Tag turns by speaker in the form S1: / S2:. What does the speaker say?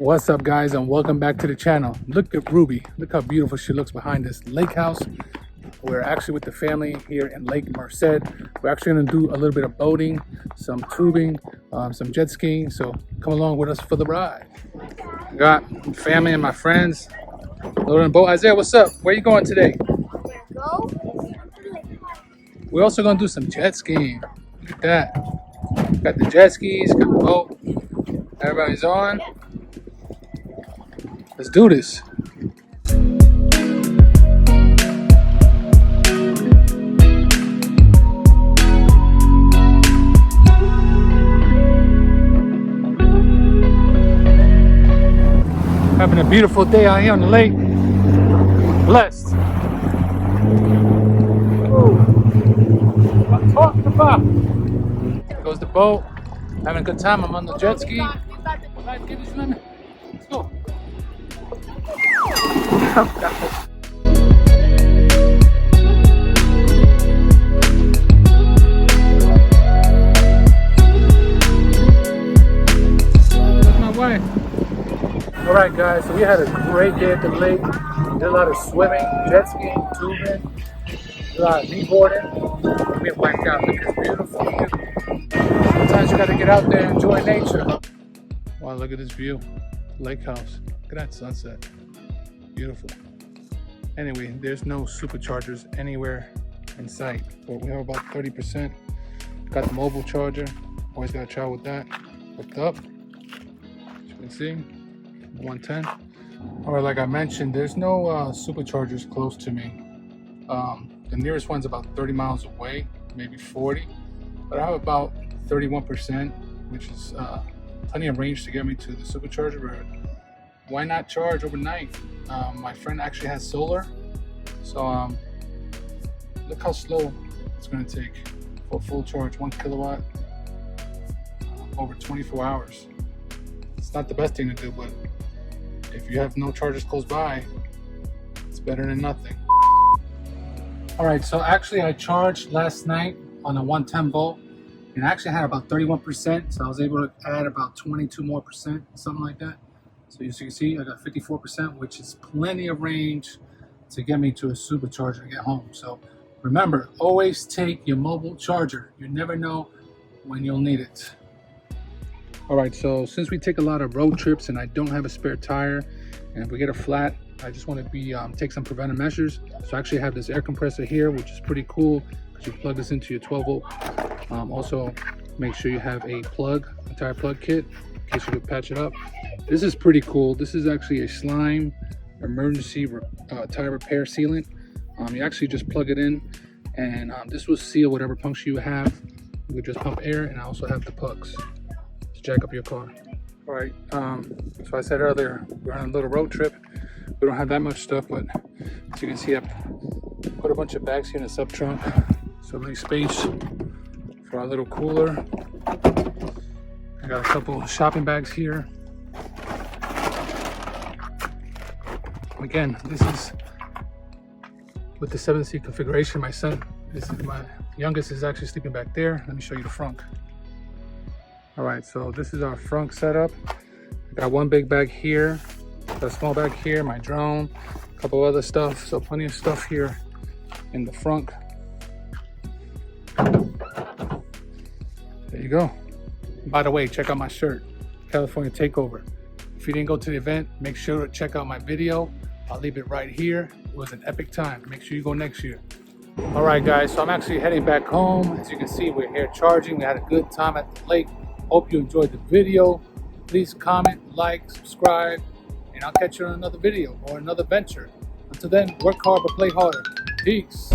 S1: What's up, guys, and welcome back to the channel. Look at Ruby. Look how beautiful she looks behind this lake house. We're actually with the family here in Lake Merced. We're actually going to do a little bit of boating, some tubing, some jet skiing. So come along with us for the ride. I got family and my friends loading the boat. Isaiah, what's up? Where are you going today? We're also going to do some jet skiing. Look at that. Got the jet skis, got the boat. Everybody's on. Let's do this. Having a beautiful day out here on the lake. Blessed. What I'm talking about. There goes the boat. Having a good time. I'm on the jet ski. Alright, give me swimming. Let's go. That's my wife. Alright, guys, so we had a great day at the lake. Did a lot of swimming, jet skiing, tubing, a lot of kneeboarding. We wiped out. Look, it's beautiful. Sometimes you gotta get out there and enjoy nature. Wow, look at this view. Lake house. Look at that sunset. Beautiful. Anyway, there's no superchargers anywhere in sight, but we have about 30%. Got the mobile charger. Always gotta travel with that. Hooked up. As you can see, 110. Or like I mentioned, there's no superchargers close to me. The nearest one's about 30 miles away, maybe 40. But I have about 31%, which is plenty of range to get me to the supercharger. But why not charge overnight? My friend actually has solar, so look how slow it's going to take for full charge. 1 kilowatt over 24 hours. It's not the best thing to do, but if you have no chargers close by, it's better than nothing. All right, so actually I charged last night on a 110 volt, and I actually had about 31%, so I was able to add about 22 more percent, something like that. So as you can see, I got 54%, which is plenty of range to get me to a supercharger to get home. So remember, always take your mobile charger. You never know when you'll need it. All right, so since we take a lot of road trips and I don't have a spare tire, and if we get a flat, I just want to take some preventive measures. So I actually have this air compressor here, which is pretty cool because you plug this into your 12 volt. Also, make sure you have a tire plug kit in case you could patch it up. This is pretty cool. This is actually a slime emergency tire repair sealant. You actually just plug it in, and this will seal whatever puncture you have. You would just pump air, and I also have the pucks to jack up your car. All right, so I said earlier, we're on a little road trip. We don't have that much stuff, but as you can see, I put a bunch of bags here in the sub trunk, so leave space for our little cooler. I got a couple shopping bags here. Again, this is with the 7-seat configuration. My youngest is actually sleeping back there. Let me show you the front. All right, so this is our front setup. I got one big bag here, got a small bag here, my drone, a couple other stuff. So plenty of stuff here in the front. There you go. By the way, check out my shirt, California Takeover. If you didn't go to the event, make sure to check out my video. I'll leave it right here. It was an epic time. Make sure you go next year. All right, guys, so I'm actually heading back home. As you can see, we're here charging. We had a good time at the lake. Hope you enjoyed the video. Please comment, like, subscribe, and I'll catch you on another video or another venture. Until then, work hard but play harder. Peace.